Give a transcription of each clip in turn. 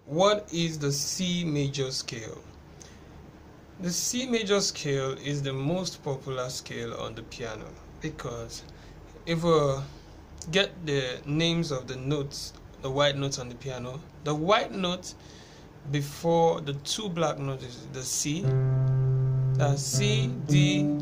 what is the C major scale? The C major scale is the most popular scale on the piano, because if we get the names of the notes, the white notes on the piano, the white note before the two black notes is the C. That's C, D,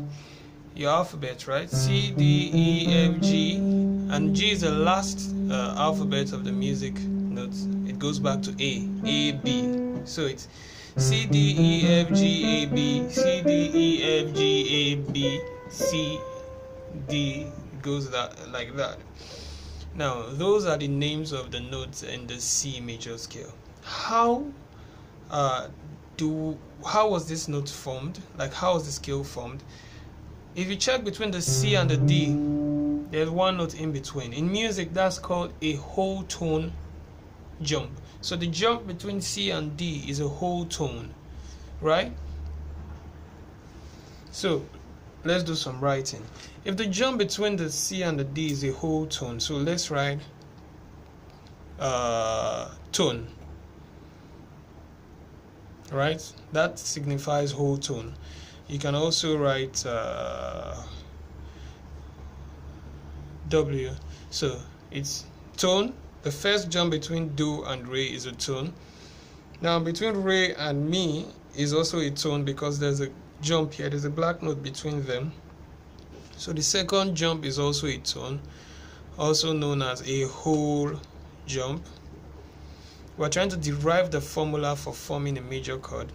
your alphabet, right? C, D, E, F, G, and G is the last alphabet of the music notes. It goes back to A, B. So it's C, D, E, F, G, A, B, C, D, E, F, G, A, B, C, D. It goes like that. Now, those are the names of the notes in the C major scale. How was this note formed? Like, how was the scale formed? If you check between the C and the D, there's one note in between. In music, that's called a whole tone jump. So the jump between C and D is a whole tone, right? So let's do some writing. If the jump between the C and the D is a whole tone, so let's write tone, right? That signifies whole tone. You can also write W. So it's tone. The first jump between do and re is a tone. Now between re and mi is also a tone, because there's a jump here, there's a black note between them. So the second jump is also a tone, also known as a whole jump. We're trying to derive the formula for forming a major chord.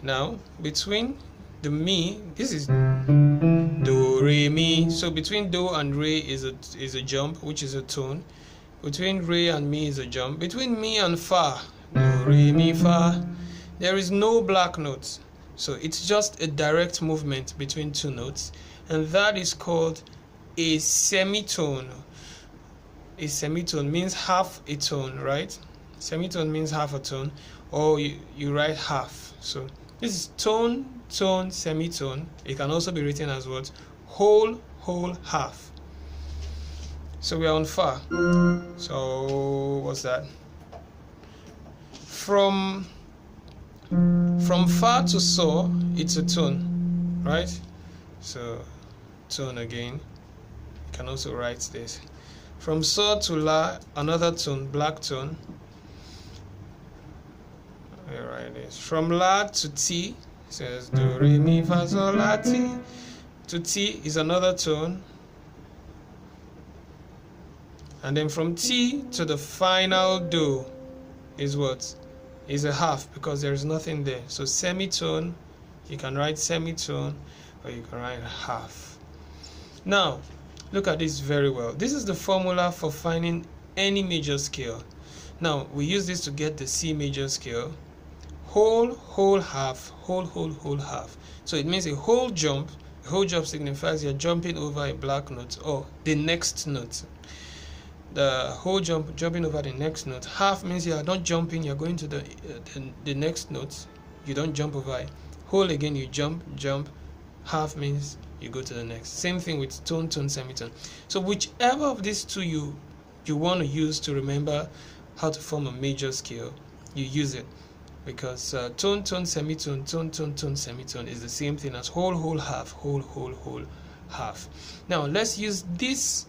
Now between the mi, this is do, re, mi. So between do and re is a jump, which is a tone. Between re and mi is a jump. Between mi and fa, do, re, mi, fa, there is no black notes. So it's just a direct movement between two notes, and that is called a semitone. A semitone means half a tone, right? Semitone means half a tone, or you write half. So this is tone, tone, semitone. It can also be written as what? Whole, half. So we are on fa. So what's that? From fa to so, it's a tone, right? So tone again. You can also write this. From so to la, another tone, black tone. We write this. From la to ti, says do, re, mi, fa, sol, la, ti. To ti is another tone. And then from ti to the final do is what? Is a half, because there is nothing there. So semitone, you can write semitone, or you can write half. Now look at this very well. This is the formula for finding any major scale. Now we use this to get the C major scale. Whole, half, whole, half. So it means a whole jump. A whole jump signifies you're jumping over a black note or the next note. The whole jumping over the next note. Half means you are not jumping, you're going to the next note. You don't jump over it. Whole again, you jump. Half means you go to the next. Same thing with tone, semitone. So whichever of these two you want to use to remember how to form a major scale, you use it, because tone, semitone, tone, semitone is the same thing as whole, half, whole, half. Now let's use this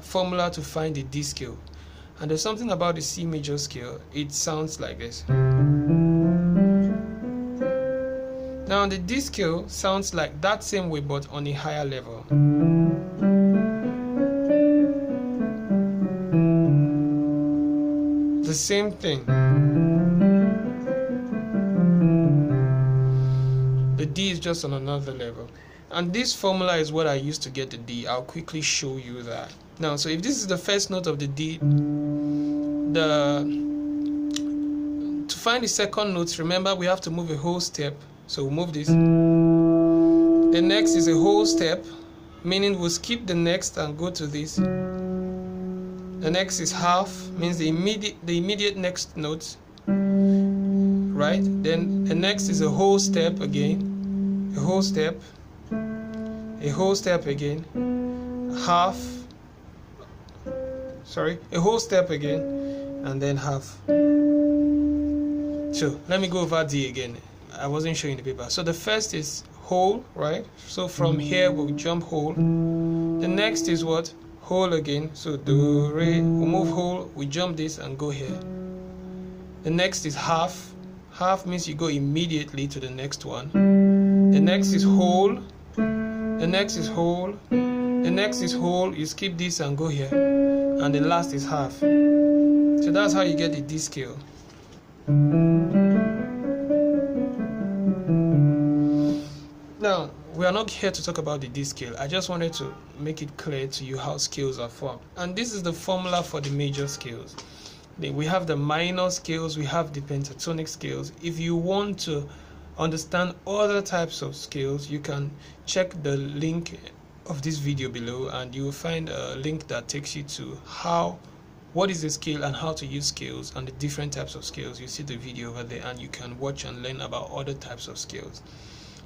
formula to find the D scale. And there's something about the C major scale. It sounds like this. Now the D scale sounds like that same way, but on a higher level. The same thing. The D is just on another level. And this formula is what I used to get the D. I'll quickly show you that. Now, so if this is the first note of the D, to find the second note, remember we have to move a whole step. So we'll move this. The next is a whole step, meaning we'll skip the next and go to this. The next is half, means the immediate next note, right? Then the next is a whole step again, a whole step again, a whole step again, and then half. So let me go over D again. I wasn't showing the paper. So the first is whole, right? So from here we'll jump whole. The next is what? Whole again. So do, re, we move whole, we jump this and go here. The next is half. Half means you go immediately to the next one. The next is whole. The next is whole. The next is whole. You skip this and go here. And the last is half. So that's how you get the D scale. Now, we are not here to talk about the D scale. I just wanted to make it clear to you how scales are formed. And this is the formula for the major scales. We have the minor scales, we have the pentatonic scales. If you want to understand other types of scales, you can check the link of this video below and you will find a link that takes you to what is a scale and how to use scales and the different types of scales. You see the video over there and you can watch and learn about other types of scales.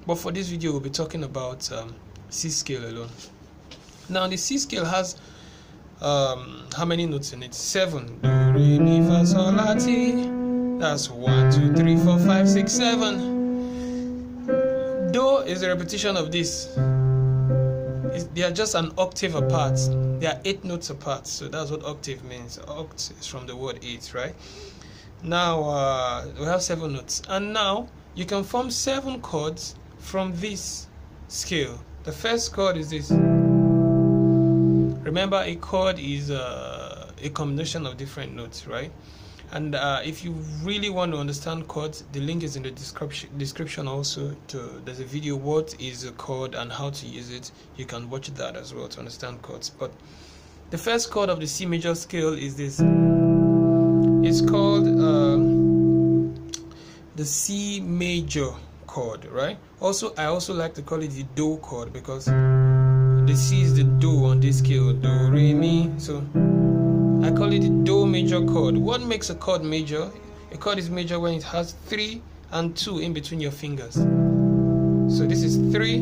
But for this video we'll be talking about C scale alone. Now the C scale has how many notes in it? 7. Do, re, mi, fa, sol, la, ti. That's 1, 2, 3, 4, 5, 6, 7. Do is a repetition of this. They are just an octave apart. They are 8 notes apart. So that's what octave means. Oct is from the word 8, right? Now we have 7 notes. And now you can form 7 chords from this scale. The first chord is this. Remember, a chord is a combination of different notes, right? And if you really want to understand chords, the link is in the description also. There's a video, what is a chord and how to use it. You can watch that as well to understand chords. But the first chord of the C major scale is this. It's called the C major chord, right? I also like to call it the Do chord because the C is the Do on this scale. Do, re, mi. So I call it the Do major chord. What makes a chord major? A chord is major when it has 3 and 2 in between your fingers. So this is 3,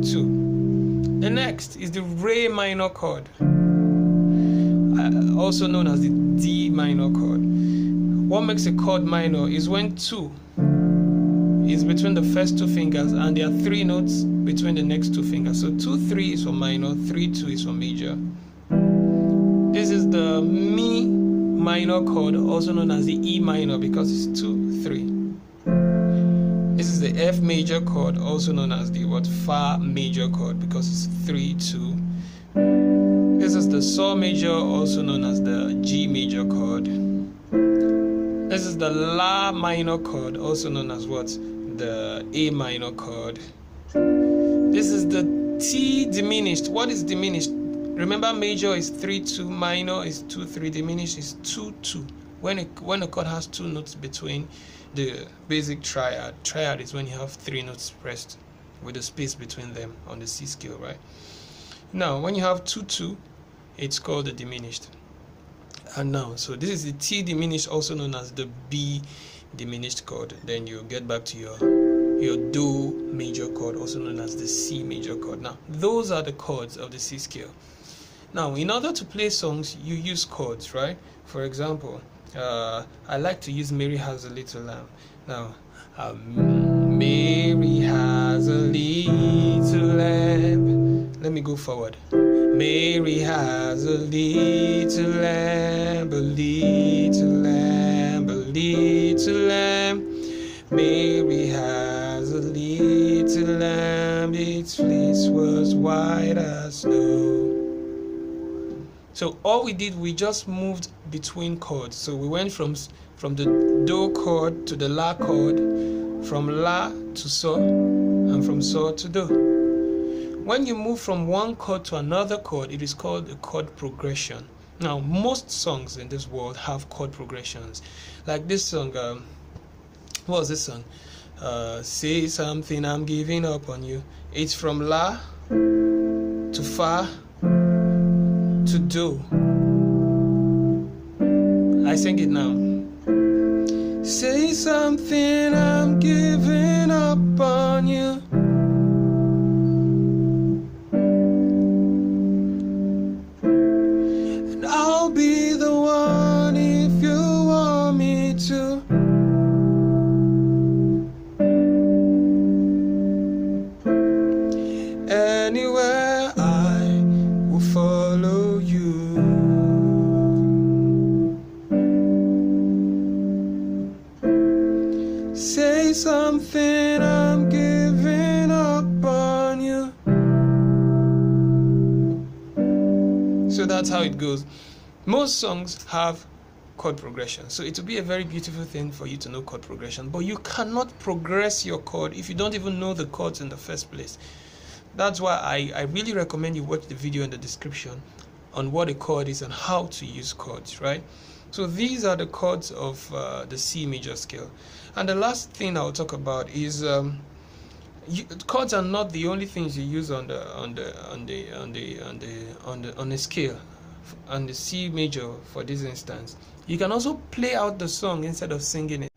2. The next is the Re minor chord, also known as the D minor chord. What makes a chord minor is when 2 is between the first 2 fingers and there are 3 notes between the next 2 fingers. So 2, 3 is for minor, 3, 2 is for major. This is the Mi minor chord, also known as the E minor because it's 2, 3. This is the F major chord, also known as the Fa major chord because it's 3, 2. This is the Sol major, also known as the G major chord. This is the La minor chord, also known as the A minor chord. This is the T diminished. What is diminished? Remember, major is 3, 2, minor is 2, 3, diminished is 2, 2. When a chord has 2 notes between the basic triad. Triad is when you have 3 notes pressed with a space between them on the C scale, right? Now, when you have 2, 2, it's called the diminished. And now, so this is the T diminished, also known as the B diminished chord. Then you get back to your Do major chord, also known as the C major chord. Now, those are the chords of the C scale. Now, in order to play songs, you use chords, right? For example, I like to use Mary Has a Little Lamb. Now, Mary has a little lamb. Let me go forward. Mary has a little lamb, a little lamb, a little lamb. Mary has a little lamb, its fleece was white as snow. So all we did, we just moved between chords. So we went from the Do chord to the La chord, from La to Sol, and from Sol to Do. When you move from one chord to another chord, it is called a chord progression. Now, most songs in this world have chord progressions. Like this song, what was this song? Say Something, I'm Giving Up on You. It's from La to Fa to Do. I sing it now. Say something, I'm giving up on you. And I'll be the one if you want me to. be something, I'm giving up on you. So that's how it goes. Most songs have chord progression, so it will be a very beautiful thing for you to know chord progression, but you cannot progress your chord if you don't even know the chords in the first place. That's why I really recommend you watch the video in the description on what a chord is and how to use chords, right? So these are the chords of the C major scale. And the last thing I'll talk about is chords are not the only things you use on a scale. On the C major, for this instance, you can also play out the song instead of singing it.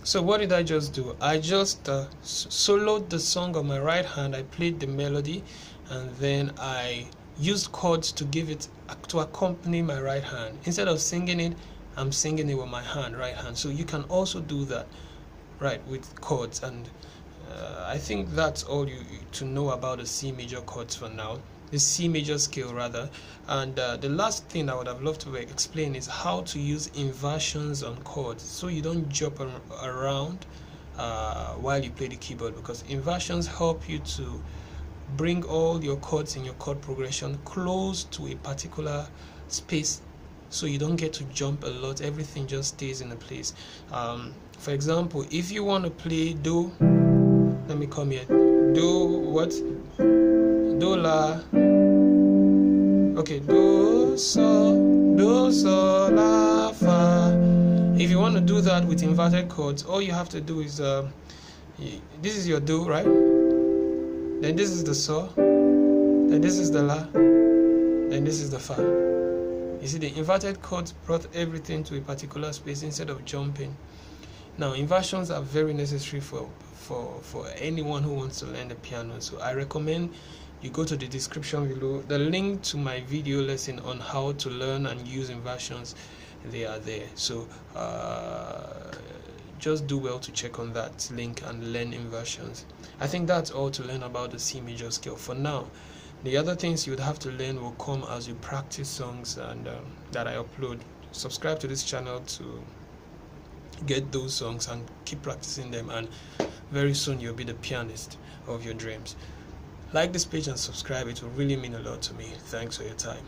So what did I just do? I just soloed the song on my right hand. I played the melody, and then I used chords to give it to accompany my right hand. Instead of singing it, I'm singing it with my right hand. So you can also do that, right, with chords. And I think that's all you to know about the C major chords for now. The C major scale rather. And the last thing I would have loved to explain is how to use inversions on chords, so you don't jump around while you play the keyboard, because inversions help you to bring all your chords in your chord progression close to a particular space, so you don't get to jump a lot. Everything just stays in a place. For example, if you want to play do, let me come here, do what? Do la, okay, do so la fa. If you want to do that with inverted chords, all you have to do is this is your do, right? Then this is the so, then this is the la, then this is the fa. You see, the inverted chords brought everything to a particular space instead of jumping. Now, inversions are very necessary for anyone who wants to learn the piano. So I recommend you go to the description below. The link to my video lesson on how to learn and use inversions, they are there. So just do well to check on that link and learn inversions. I think that's all to learn about the C major scale for now. The other things you would have to learn will come as you practice songs and that I upload. Subscribe to this channel to get those songs and keep practicing them, and very soon you'll be the pianist of your dreams. Like this page and subscribe, it will really mean a lot to me. Thanks for your time.